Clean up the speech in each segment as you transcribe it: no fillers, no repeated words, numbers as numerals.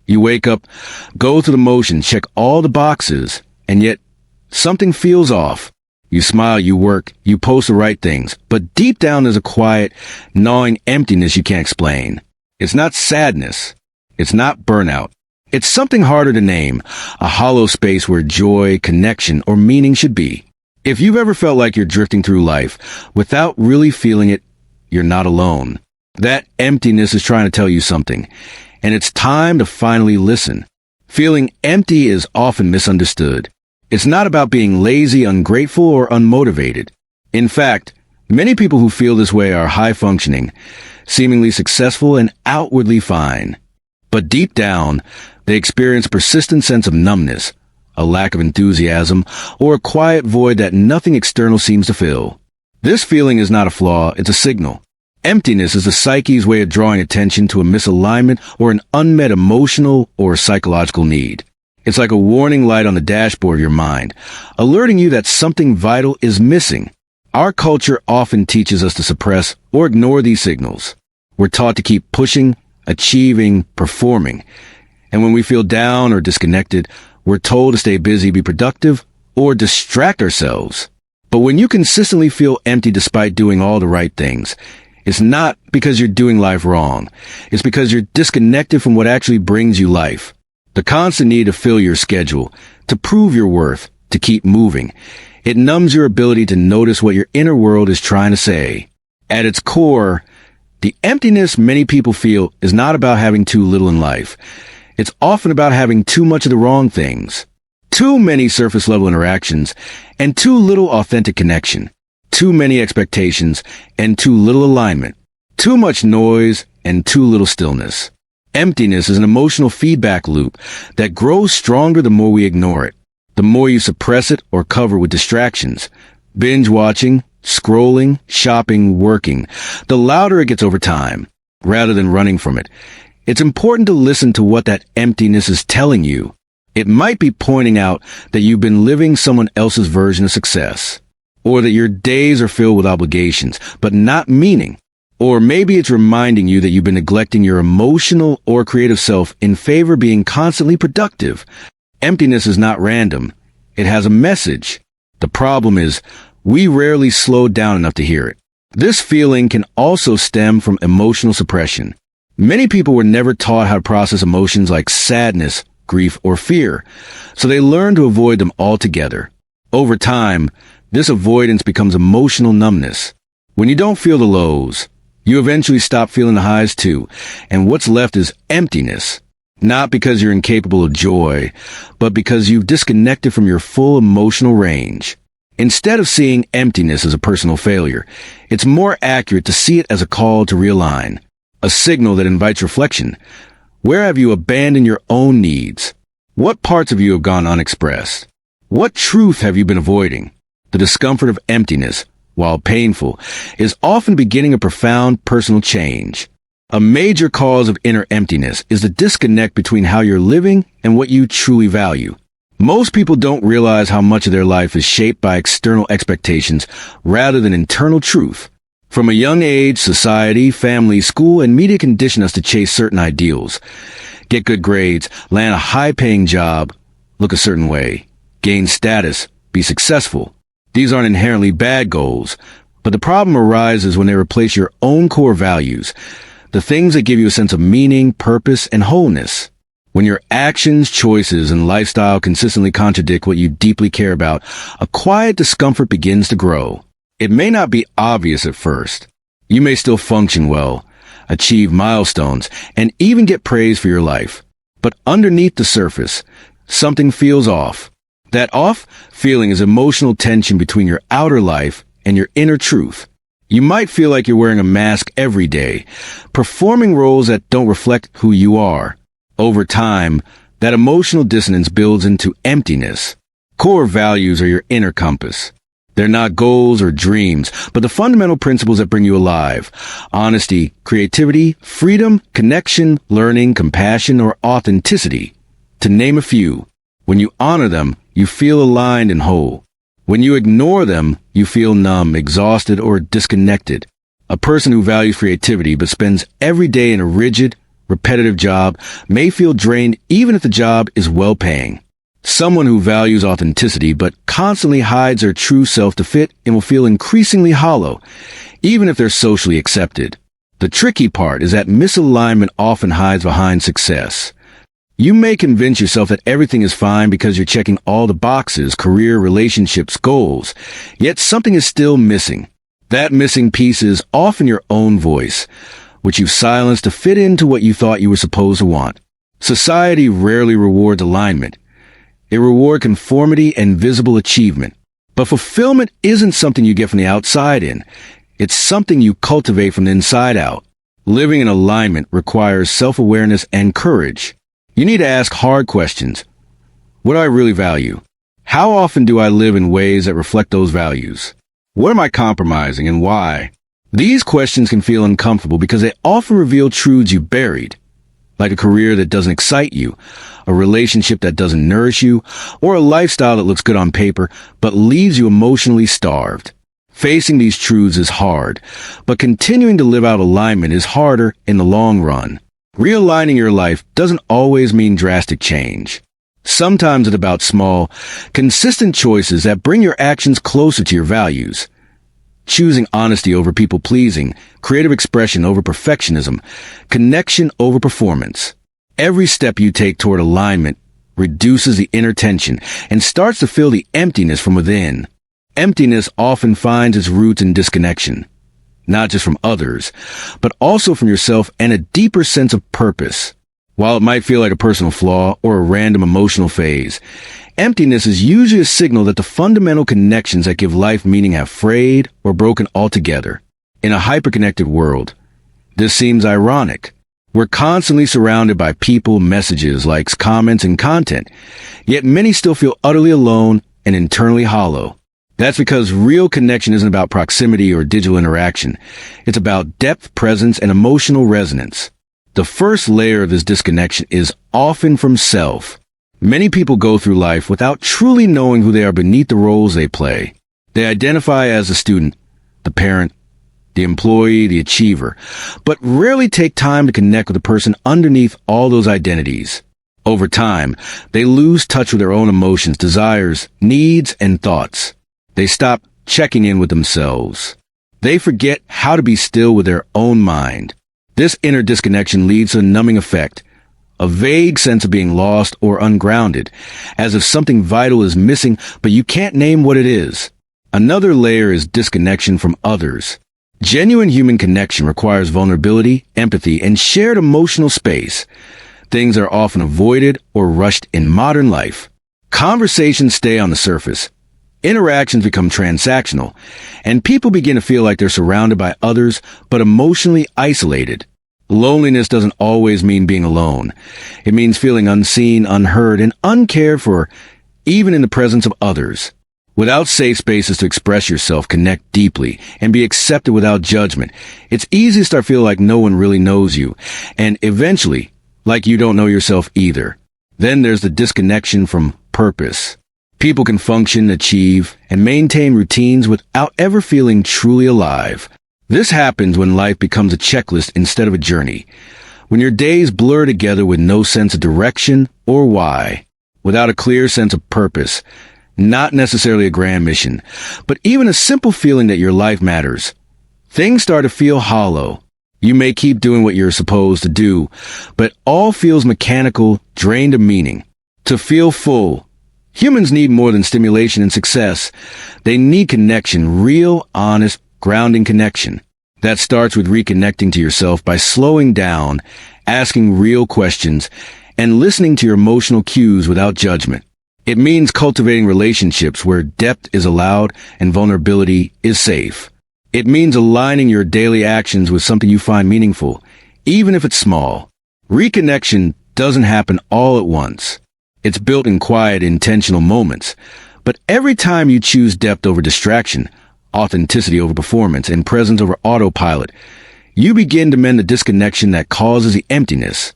You wake up, go through the motions, check all the boxes, and yet something feels off. You smile, you work, you post the right things, but deep down there's a quiet, gnawing emptiness you can't explain. It's not sadness. It's not burnout. It's something harder to name, a hollow space where joy, connection, or meaning should be. If you've ever felt like you're drifting through life without really feeling it, you're not alone. That emptiness is trying to tell you something, and it's time to finally listen. Feeling empty is often misunderstood. It's not about being lazy, ungrateful, or unmotivated. In fact, many people who feel this way are high-functioning, seemingly successful, and outwardly fine. But deep down, they experience a persistent sense of numbness, a lack of enthusiasm, or a quiet void that nothing external seems to fill. This feeling is not a flaw, it's a signal. Emptiness is the psyche's way of drawing attention to a misalignment or an unmet emotional or psychological need. It's like a warning light on the dashboard of your mind, alerting you that something vital is missing. Our culture often teaches us to suppress or ignore these signals. We're taught to keep pushing, achieving, performing. And when we feel down or disconnected, we're told to stay busy, be productive, or distract ourselves. But when you consistently feel empty despite doing all the right things, it's not because you're doing life wrong. It's because you're disconnected from what actually brings you life. The constant need to fill your schedule, to prove your worth, to keep moving. It numbs your ability to notice what your inner world is trying to say. At its core, the emptiness many people feel is not about having too little in life. It's often about having too much of the wrong things. Too many surface-level interactions, and too little authentic connection. Too many expectations, and too little alignment. Too much noise, and too little stillness. Emptiness is an emotional feedback loop that grows stronger the more we ignore it. The more you suppress it or cover with distractions, binge watching, scrolling, shopping, working, the louder it gets over time, rather than running from it. It's important to listen to what that emptiness is telling you. It might be pointing out that you've been living someone else's version of success, or that your days are filled with obligations, but not meaning. Or maybe it's reminding you that you've been neglecting your emotional or creative self in favor of being constantly productive. Emptiness is not random. It has a message. The problem is, we rarely slow down enough to hear it. This feeling can also stem from emotional suppression. Many people were never taught how to process emotions like sadness, grief, or fear, so they learn to avoid them altogether. Over time, this avoidance becomes emotional numbness. When you don't feel the lows, you eventually stop feeling the highs too, and what's left is emptiness. Not because you're incapable of joy, but because you've disconnected from your full emotional range. Instead of seeing emptiness as a personal failure, it's more accurate to see it as a call to realign, a signal that invites reflection. Where have you abandoned your own needs? What parts of you have gone unexpressed? What truth have you been avoiding? The discomfort of emptiness, while painful, is often beginning a profound personal change. A major cause of inner emptiness is the disconnect between how you're living and what you truly value. Most people don't realize how much of their life is shaped by external expectations rather than internal truth. From a young age, society, family, school, and media condition us to chase certain ideals. Get good grades, land a high-paying job, look a certain way, gain status, be successful. These aren't inherently bad goals, but the problem arises when they replace your own core values, the things that give you a sense of meaning, purpose, and wholeness. When your actions, choices, and lifestyle consistently contradict what you deeply care about, a quiet discomfort begins to grow. It may not be obvious at first. You may still function well, achieve milestones, and even get praise for your life. But underneath the surface, something feels off. That off feeling is emotional tension between your outer life and your inner truth. You might feel like you're wearing a mask every day, performing roles that don't reflect who you are. Over time, that emotional dissonance builds into emptiness. Core values are your inner compass. They're not goals or dreams, but the fundamental principles that bring you alive. Honesty, creativity, freedom, connection, learning, compassion, or authenticity. To name a few. When you honor them, you feel aligned and whole. When you ignore them, you feel numb, exhausted, or disconnected. A person who values creativity but spends every day in a rigid, repetitive job may feel drained even if the job is well-paying. Someone who values authenticity but constantly hides their true self to fit and will feel increasingly hollow, even if they're socially accepted. The tricky part is that misalignment often hides behind success. You may convince yourself that everything is fine because you're checking all the boxes, career, relationships, goals, yet something is still missing. That missing piece is often your own voice, which you've silenced to fit into what you thought you were supposed to want. Society rarely rewards alignment. It rewards conformity and visible achievement. But fulfillment isn't something you get from the outside in. It's something you cultivate from the inside out. Living in alignment requires self-awareness and courage. You need to ask hard questions. What do I really value? How often do I live in ways that reflect those values? What am I compromising and why? These questions can feel uncomfortable because they often reveal truths you buried, like a career that doesn't excite you, a relationship that doesn't nourish you, or a lifestyle that looks good on paper but leaves you emotionally starved. Facing these truths is hard, but continuing to live out alignment is harder in the long run. Realigning your life doesn't always mean drastic change. Sometimes it's about small, consistent choices that bring your actions closer to your values. Choosing honesty over people-pleasing, creative expression over perfectionism, connection over performance. Every step you take toward alignment reduces the inner tension and starts to fill the emptiness from within. Emptiness often finds its roots in disconnection, not just from others, but also from yourself and a deeper sense of purpose. While it might feel like a personal flaw or a random emotional phase, emptiness is usually a signal that the fundamental connections that give life meaning have frayed or broken altogether. In a hyperconnected world, this seems ironic. We're constantly surrounded by people, messages, likes, comments, and content, yet many still feel utterly alone and internally hollow. That's because real connection isn't about proximity or digital interaction. It's about depth, presence, and emotional resonance. The first layer of this disconnection is often from self. Many people go through life without truly knowing who they are beneath the roles they play. They identify as the student, the parent, the employee, the achiever, but rarely take time to connect with the person underneath all those identities. Over time, they lose touch with their own emotions, desires, needs, and thoughts. They stop checking in with themselves. They forget how to be still with their own mind. This inner disconnection leads to a numbing effect, a vague sense of being lost or ungrounded, as if something vital is missing, but you can't name what it is. Another layer is disconnection from others. Genuine human connection requires vulnerability, empathy, and shared emotional space. Things are often avoided or rushed in modern life. Conversations stay on the surface. Interactions become transactional, and people begin to feel like they're surrounded by others, but emotionally isolated. Loneliness doesn't always mean being alone. It means feeling unseen, unheard, and uncared for, even in the presence of others. Without safe spaces to express yourself, connect deeply, and be accepted without judgment, it's easy to start feeling like no one really knows you, and eventually, like you don't know yourself either. Then there's the disconnection from purpose. People can function, achieve, and maintain routines without ever feeling truly alive. This happens when life becomes a checklist instead of a journey, when your days blur together with no sense of direction or why. Without a clear sense of purpose, not necessarily a grand mission, but even a simple feeling that your life matters, things start to feel hollow. You may keep doing what you're supposed to do, but all feels mechanical, drained of meaning. To feel full, humans need more than stimulation and success. They need connection, real, honest, grounding connection. That starts with reconnecting to yourself by slowing down, asking real questions, and listening to your emotional cues without judgment. It means cultivating relationships where depth is allowed and vulnerability is safe. It means aligning your daily actions with something you find meaningful, even if it's small. Reconnection doesn't happen all at once. It's built in quiet, intentional moments. But every time you choose depth over distraction, authenticity over performance, and presence over autopilot, you begin to mend the disconnection that causes the emptiness.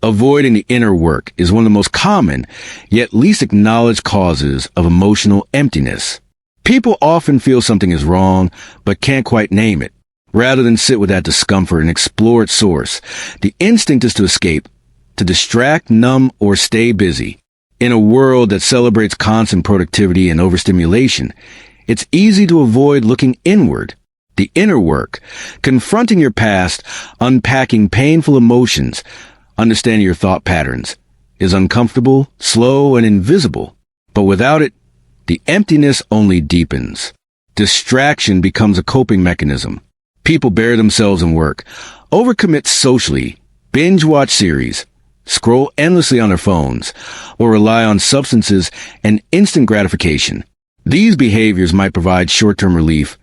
Avoiding the inner work is one of the most common, yet least acknowledged causes of emotional emptiness. People often feel something is wrong, but can't quite name it. rather than sit with that discomfort and explore its source. The instinct is to escape, to distract, numb, or stay busy. In a world that celebrates constant productivity and overstimulation, it's easy to avoid looking inward. The inner work, confronting your past, unpacking painful emotions, understanding your thought patterns, is uncomfortable, slow, and invisible. But without it, the emptiness only deepens. Distraction becomes a coping mechanism. People bury themselves in work, overcommit socially, binge-watch series, scroll endlessly on their phones, or rely on substances and instant gratification. These behaviors might provide short-term relief,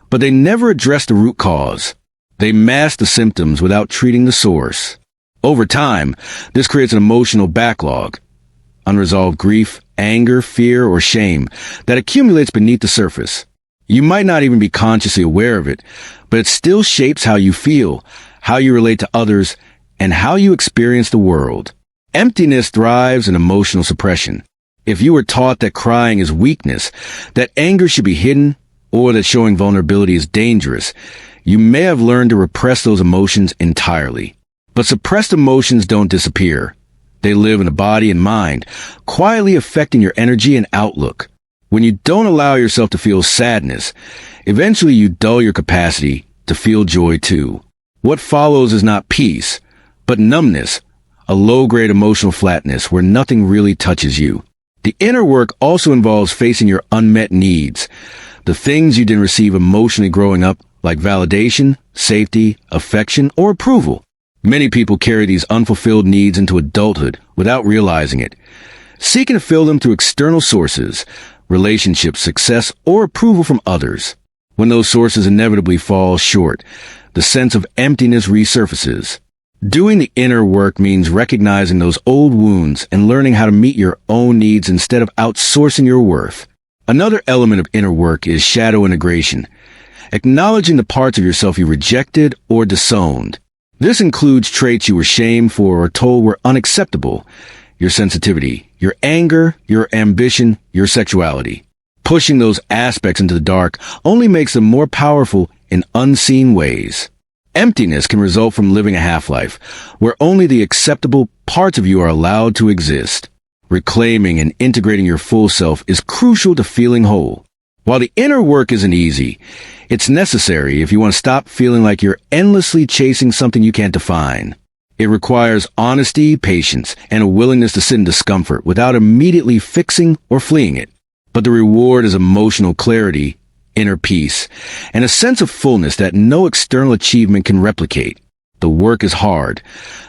but they never address the root cause. They mask the symptoms without treating the source. Over time, this creates an emotional backlog, unresolved grief, anger, fear, or shame that accumulates beneath the surface. You might not even be consciously aware of it, but it still shapes how you feel, how you relate to others, and how you experience the world. Emptiness thrives in emotional suppression. If you were taught that crying is weakness, that anger should be hidden, or that showing vulnerability is dangerous, you may have learned to repress those emotions entirely. But suppressed emotions don't disappear. They live in the body and mind, quietly affecting your energy and outlook. When you don't allow yourself to feel sadness, eventually you dull your capacity to feel joy too. What follows is not peace, but numbness, a low-grade emotional flatness where nothing really touches you. The inner work also involves facing your unmet needs, the things you didn't receive emotionally growing up, like validation, safety, affection, or approval. Many people carry these unfulfilled needs into adulthood without realizing it, seeking to fill them through external sources, relationships, success, or approval from others. When those sources inevitably fall short, the sense of emptiness resurfaces. Doing the inner work means recognizing those old wounds and learning how to meet your own needs instead of outsourcing your worth. Another element of inner work is shadow integration, acknowledging the parts of yourself you rejected or disowned. This includes traits you were shamed for or told were unacceptable, your sensitivity, your anger, your ambition, your sexuality. Pushing those aspects into the dark only makes them more powerful in unseen ways. Emptiness can result from living a half-life, where only the acceptable parts of you are allowed to exist. Reclaiming and integrating your full self is crucial to feeling whole. While the inner work isn't easy, it's necessary if you want to stop feeling like you're endlessly chasing something you can't define. It requires honesty, patience, and a willingness to sit in discomfort without immediately fixing or fleeing it. But the reward is emotional clarity, inner peace, and a sense of fullness that no external achievement can replicate. The work is hard,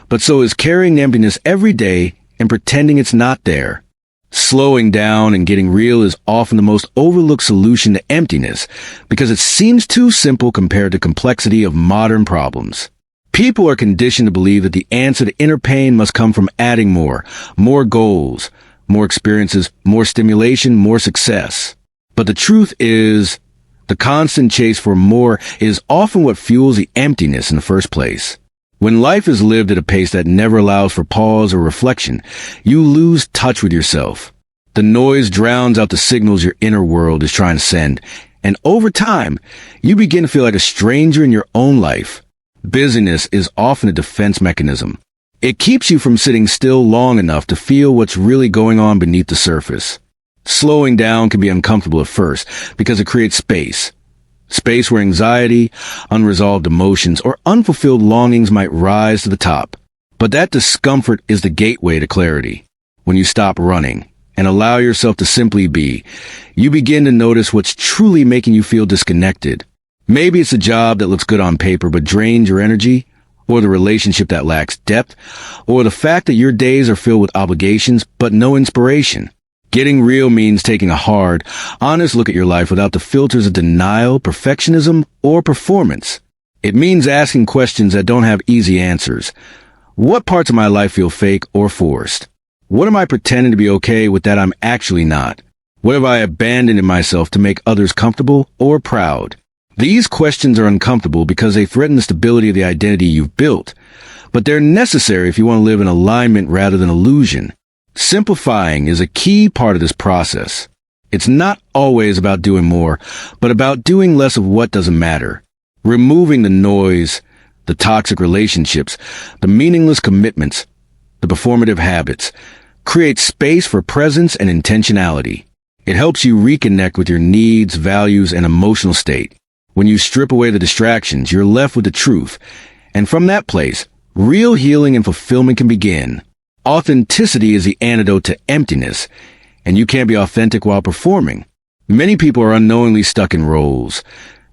but so is carrying the emptiness every day and pretending it's not there. Slowing down and getting real is often the most overlooked solution to emptiness because it seems too simple compared to the complexity of modern problems. People are conditioned to believe that the answer to inner pain must come from adding more goals, more experiences, more stimulation, more success. But the truth is, the constant chase for more is often what fuels the emptiness in the first place. When life is lived at a pace that never allows for pause or reflection, you lose touch with yourself. The noise drowns out the signals your inner world is trying to send, and over time, you begin to feel like a stranger in your own life. Busyness is often a defense mechanism. It keeps you from sitting still long enough to feel what's really going on beneath the surface. Slowing down can be uncomfortable at first because it creates space. Space where anxiety, unresolved emotions, or unfulfilled longings might rise to the top. But that discomfort is the gateway to clarity. When you stop running and allow yourself to simply be, you begin to notice what's truly making you feel disconnected. Maybe it's a job that looks good on paper but drains your energy, or the relationship that lacks depth, or the fact that your days are filled with obligations but no inspiration. Getting real means taking a hard, honest look at your life without the filters of denial, perfectionism, or performance. It means asking questions that don't have easy answers. What parts of my life feel fake or forced? What am I pretending to be okay with that I'm actually not? What have I abandoned in myself to make others comfortable or proud? These questions are uncomfortable because they threaten the stability of the identity you've built, but they're necessary if you want to live in alignment rather than illusion. Simplifying is a key part of this process. It's not always about doing more, but about doing less of what doesn't matter. removing the noise, the toxic relationships, the meaningless commitments, the performative habits. Creates space for presence and intentionality. It helps you reconnect with your needs, values, and emotional state. When you strip away the distractions, you're left with the truth. And from that place, real healing and fulfillment can begin. Authenticity is the antidote to emptiness, and you can't be authentic while performing. Many people are unknowingly stuck in roles.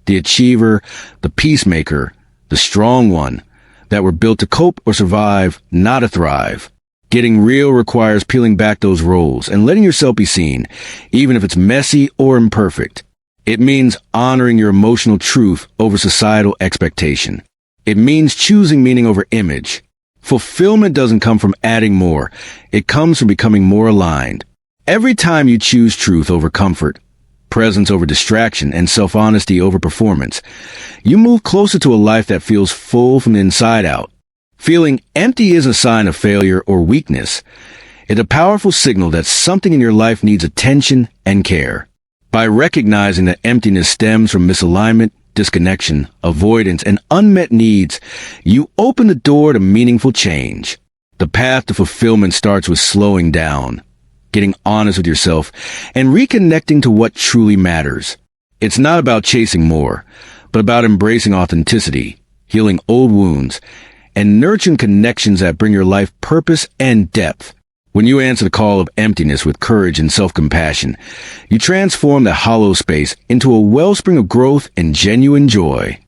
The achiever, the peacemaker, the strong one, that were built to cope or survive, not to thrive. Getting real requires peeling back those roles and letting yourself be seen, even if it's messy or imperfect. It means honoring your emotional truth over societal expectation. It means choosing meaning over image. Fulfillment doesn't come from adding more. It comes from becoming more aligned. Every time you choose truth over comfort, presence over distraction, and self-honesty over performance, you move closer to a life that feels full from the inside out. Feeling empty isn't a sign of failure or weakness. It's a powerful signal that something in your life needs attention and care. By recognizing that emptiness stems from misalignment, disconnection, avoidance, and unmet needs, you open the door to meaningful change. The path to fulfillment starts with slowing down, getting honest with yourself, and reconnecting to what truly matters. It's not about chasing more, but about embracing authenticity, healing old wounds, and nurturing connections that bring your life purpose and depth. When you answer the call of emptiness with courage and self-compassion, you transform that hollow space into a wellspring of growth and genuine joy.